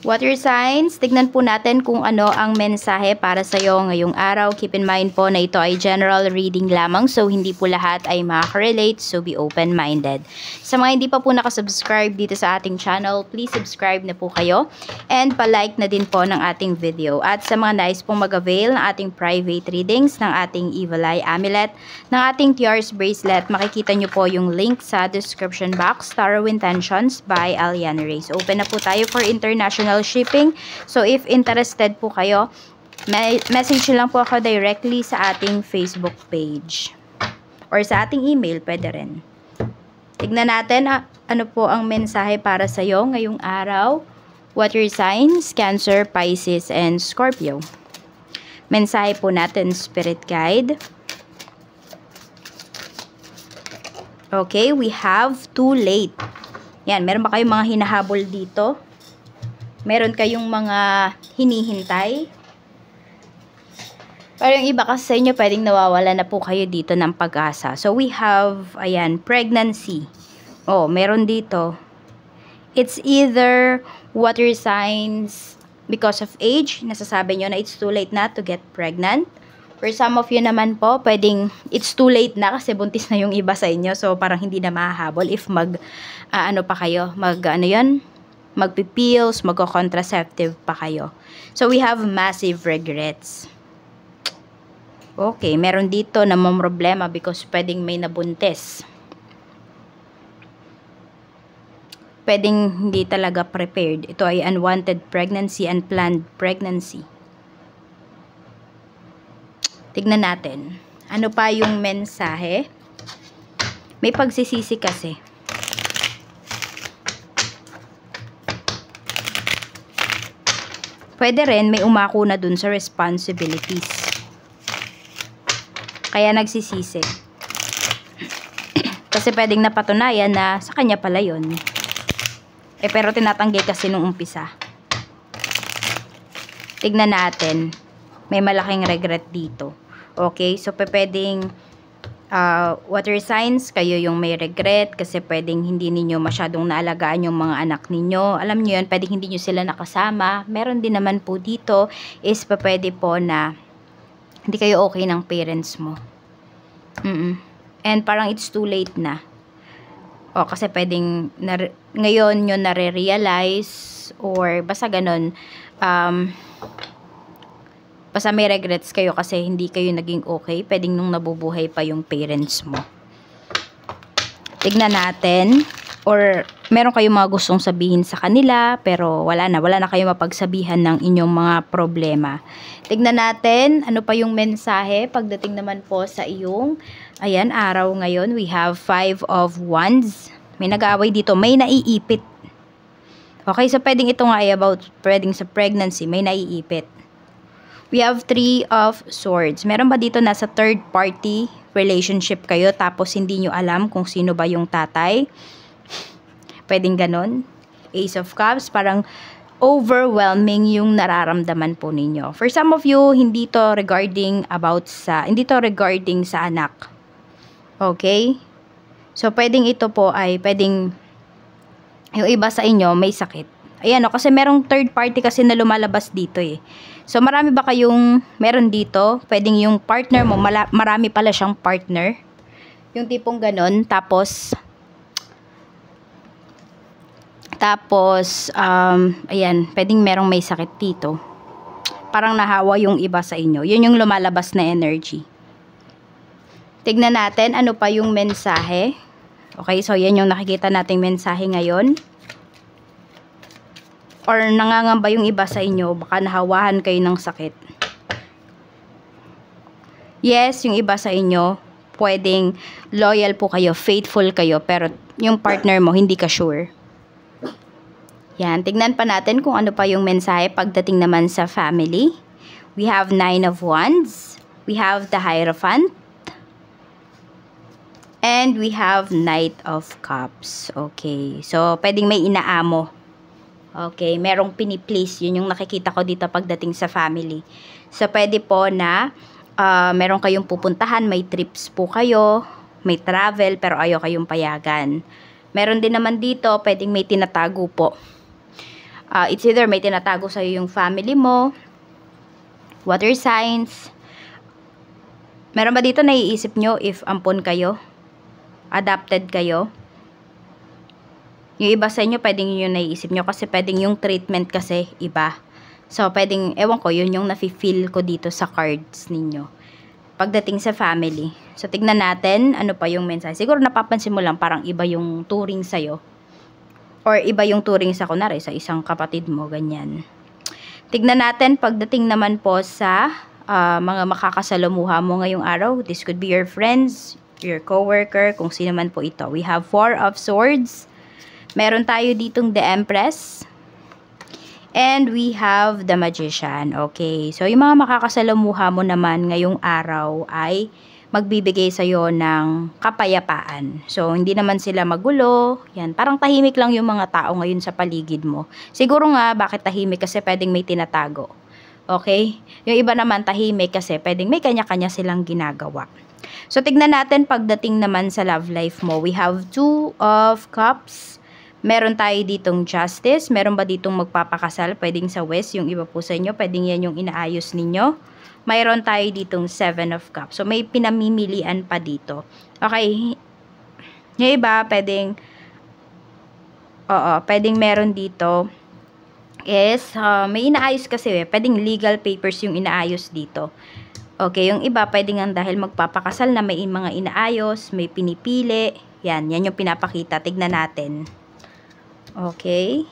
Water signs, tignan po natin kung ano ang mensahe para sa iyo ngayong araw. Keep in mind po na ito ay general reading lamang, so hindi po lahat ay makaka-relate, so be open-minded. Sa mga hindi pa po nakasubscribe dito sa ating channel, please subscribe na po kayo and palike na din po ng ating video. At sa mga nais pong mag-avail ng ating private readings, ng ating Evil Eye Amulet, ng ating Tiaras Bracelet, makikita nyo po yung link sa description box. Tarot Intentions by Aliana Reyes. Open na po tayo for international shipping. So if interested po kayo, message lang po ako directly sa ating Facebook page or sa ating email, pwede rin. Tignan natin ano po ang mensahe para sa iyo ngayong araw. Water signs, Cancer, Pisces, and Scorpio. Mensahe po natin, Spirit Guide. Okay, we have too late. Yan, meron ba kayong mga hinahabol dito? Meron kayong mga hinihintay? Pero yung iba kasi sa inyo, pwedeng nawawala na po kayo dito ng pag-asa. So, we have, ayan, pregnancy. Oh, meron dito. It's either water signs because of age. Nasasabi nyo na it's too late na to get pregnant. For some of you naman po, pwedeng it's too late na kasi buntis na yung iba sa inyo. So, parang hindi na mahahabol if ano pa kayo, magpipills, magko-contraceptive pa kayo. So, we have massive regrets. Okay, meron dito na may problema because pwedeng may nabuntis. Pwedeng hindi talaga prepared. Ito ay unwanted pregnancy, unplanned pregnancy. Tignan natin. Ano pa yung mensahe? May pagsisisi kasi. Pwede rin may umako na dun sa responsibilities. Kaya nagsisisi. Kasi pwedeng napatunayan na sa kanya pala yun. Pero tinatanggi kasi nung umpisa. Tignan natin. May malaking regret dito. Okay, so pwedeng water signs, kayo yung may regret kasi pwedeng hindi ninyo masyadong naalagaan yung mga anak ninyo. Alam nyo yun, pwedeng hindi nyo sila nakasama. Meron din naman po dito is pwede po na hindi kayo okay ng parents mo. And parang it's too late na. O kasi pwedeng ngayon nyo nare-realize or basta ganun. Basta may regrets kayo kasi hindi kayo naging okay. Pwedeng nung nabubuhay pa yung parents mo. Tignan natin. Or meron kayong mga gustong sabihin sa kanila pero wala na kayo mapagsabihan ng inyong mga problema. Tignan natin ano pa yung mensahe pagdating naman po sa iyong araw ngayon. We have 5 of Wands. May nag-aaway dito, may naiipit. Okay, so pwedeng ito nga ay about pwedeng sa pregnancy, may naiipit. We have 3 of Swords. Meron ba dito nasa third party relationship kayo tapos hindi nyo alam kung sino ba yung tatay? Pwedeng ganon. Ace of Cups, parang overwhelming yung nararamdaman po ninyo. For some of you, hindi to regarding sa anak. Okay? So, pwedeng ito po ay pwedeng yung iba sa inyo may sakit. Ayan o, kasi merong third party kasi na lumalabas dito eh. So, marami ba kayong meron dito? Pwedeng yung partner mo, marami pala siyang partner. Yung tipong ganon. Tapos, ayan, pwedeng merong may sakit dito. Parang nahawa yung iba sa inyo. Yun yung lumalabas na energy. Tignan natin, ano pa yung mensahe. Okay, so yan yung nakikita nating mensahe ngayon. Or nangangamba yung iba sa inyo, baka nahawahan kayo ng sakit. Yes, yung iba sa inyo, pwedeng loyal po kayo, faithful kayo, pero yung partner mo, hindi ka sure. Yan, tignan pa natin kung ano pa yung mensahe pagdating naman sa family. We have 9 of Wands. We have the Hierophant. And we have Knight of Cups. Okay, so pwedeng may inaamo. Okay, merong piniplease. Yun yung nakikita ko dito pagdating sa family. So, pwede po na meron kayong pupuntahan, may trips po kayo, may travel, pero ayaw kayong payagan. Meron din naman dito, pwedeng may tinatago po. It's either may tinatago sa'yo yung family mo, water signs. Meron ba dito naiisip nyo if ampon kayo? Adopted kayo? Yung iba sa inyo, pwedeng yun yung naiisip nyo kasi pwedeng yung treatment kasi iba. So, pwedeng, ewan ko, yun yung nafe-feel ko dito sa cards ninyo. Pagdating sa family. So, tignan natin, ano pa yung mensahe. Siguro napapansin mo lang, parang iba yung turing sa'yo. Or iba yung turing sa, kunwari, sa isang kapatid mo, ganyan. Tignan natin, pagdating naman po sa mga makakasalamuha mo ngayong araw. This could be your friends, your coworker, kung sino man po ito. We have 4 of Swords. Meron tayo ditong the Empress. And we have the Magician. Okay. So, yung mga makakasalamuha mo naman ngayong araw ay magbibigay sa'yo ng kapayapaan. So, hindi naman sila magulo. Yan. Parang tahimik lang yung mga tao ngayon sa paligid mo. Siguro nga, bakit tahimik? Kasi pwedeng may tinatago. Okay? Yung iba naman tahimik kasi pwedeng may kanya-kanya silang ginagawa. So, tignan natin pagdating naman sa love life mo. We have 2 of Cups. Meron tayo ditong Justice. Meron ba ditong magpapakasal? Pwedeng sa West. Yung iba po sa inyo, pwedeng yan yung inaayos ninyo. Mayroon tayo ditong 7 of Cups. So, may pinamimilian pa dito. Okay. Yung iba, pwedeng pwedeng meron dito is, may inaayos kasi pwedeng legal papers yung inaayos dito. Okay, yung iba, pwedeng nga dahil magpapakasal na may mga inaayos, may pinipili. Yan yung pinapakita. Tignan natin. Okay.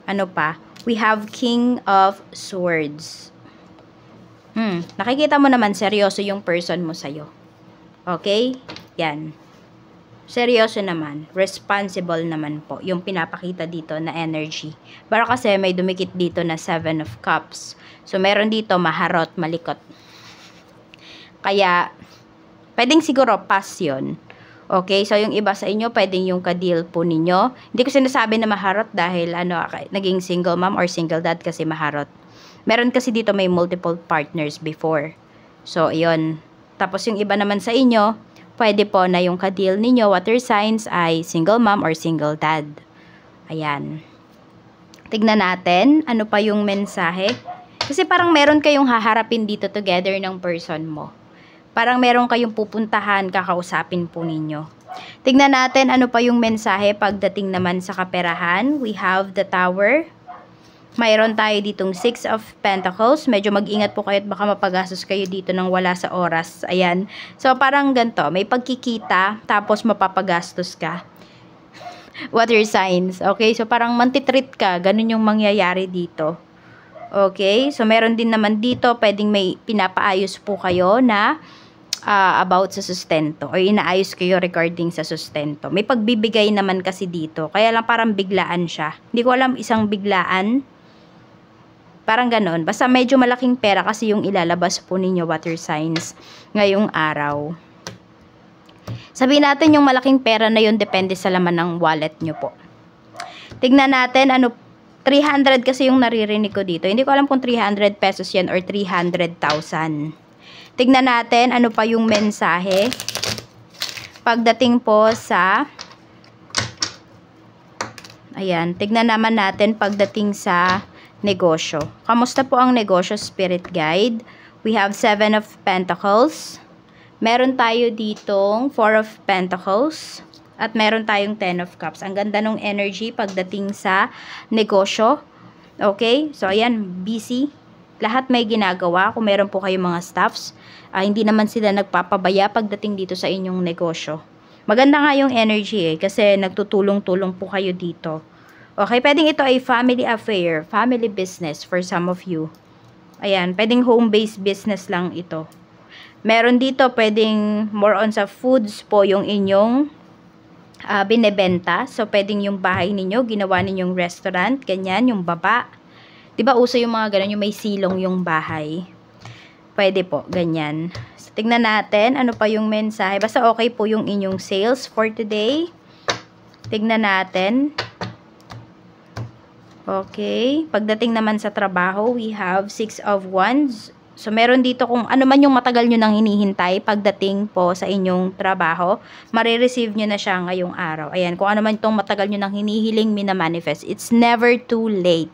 Ano pa? We have King of Swords. Nakikita mo naman, seryoso yung person mo sa'yo. Okay? Yan. Seryoso naman. Responsible naman po yung pinapakita dito na energy. Pero kasi may dumikit dito na 7 of Cups. So, meron dito maharot, malikot. Kaya, pwedeng siguro pass yun. Okay, so yung iba sa inyo, pwedeng yung ka-deal po ninyo. Hindi ko sinasabi na maharot dahil naging single mom or single dad kasi maharot. Meron kasi dito may multiple partners before. So, yun. Tapos yung iba naman sa inyo, pwede po na yung ka-deal ninyo, water signs, ay single mom or single dad. Ayan. Tignan natin, ano pa yung mensahe. Kasi parang meron kayong haharapin dito together ng person mo. Parang meron kayong pupuntahan, kakausapin po ninyo. Tignan natin ano pa yung mensahe pagdating naman sa kaperahan. We have the Tower. Mayroon tayo ditong 6 of Pentacles. Medyo mag-ingat po kayo at baka mapagastos kayo dito ng wala sa oras. Ayan. So, parang ganito. May pagkikita, tapos mapapagastos ka. Water signs. Okay? So, parang mantitreat ka. Ganun yung mangyayari dito. Okay? So, meron din naman dito, pwedeng may pinapaayos po kayo na about sa sustento o inaayos kayo regarding sa sustento. May pagbibigay naman kasi dito. Kaya lang parang biglaan siya. Hindi ko alam isang biglaan. Parang ganon. Basta medyo malaking pera kasi yung ilalabas po ninyo water signs ngayong araw. Sabihin natin yung malaking pera na yun depende sa laman ng wallet nyo po. Tignan natin 300 kasi yung naririnig ko dito. Hindi ko alam kung 300 pesos yan or 300,000. Tignan natin ano pa yung mensahe. Pagdating po sa ayan, tignan naman natin pagdating sa negosyo. Kamusta po ang negosyo, Spirit Guide? We have 7 of Pentacles. Meron tayo ditong 4 of Pentacles. At meron tayong 10 of Cups. Ang ganda ng energy pagdating sa negosyo. Okay? So, ayan, busy. Lahat may ginagawa. Kung meron po kayong mga staffs, hindi naman sila nagpapabaya pagdating dito sa inyong negosyo. Maganda nga yung energy kasi nagtutulong-tulong po kayo dito. Okay, pwedeng ito ay family affair, family business for some of you. Ayan, pwedeng home-based business lang ito. Meron dito, pwedeng more on sa foods po yung inyong binebenta. So, pwedeng yung bahay ninyo, ginawa ninyong restaurant, ganyan, yung baba. Diba uso yung mga ganun, yung may silong yung bahay. Pwede po, ganyan. So, tignan natin, ano pa yung mensahe. Basta okay po yung inyong sales for today. Tignan natin. Okay. Pagdating naman sa trabaho, we have 6 of Wands. So, meron dito kung ano man yung matagal nyo nang hinihintay pagdating po sa inyong trabaho, marireceive nyo na siya ngayong araw. Ayan, kung ano man itong matagal nyo nang hinihiling, minamanifest. It's never too late.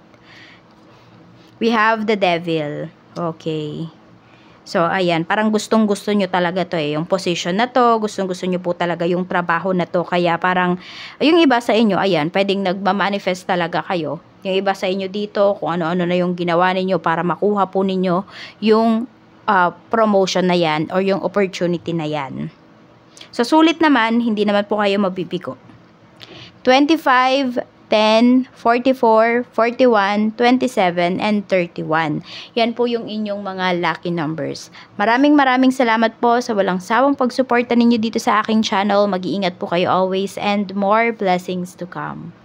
We have the devil. Okay. So, ayan, parang gustong-gusto nyo talaga to eh. Yung position na to, gustong-gusto nyo po talaga yung trabaho na to. Kaya parang, yung iba sa inyo, ayan, pwedeng nagmamanifest talaga kayo. Yung iba sa inyo dito, kung ano-ano na yung ginawa ninyo para makuha po ninyo yung promotion na yan or yung opportunity na yan. So, sulit naman, hindi naman po kayo mabibigo. 25, 10, 44, 41, 27, and 31. Yan po yung inyong mga lucky numbers. Maraming salamat po sa walang sawang pagsuporta ninyo dito sa aking channel. Mag-iingat po kayo always and more blessings to come.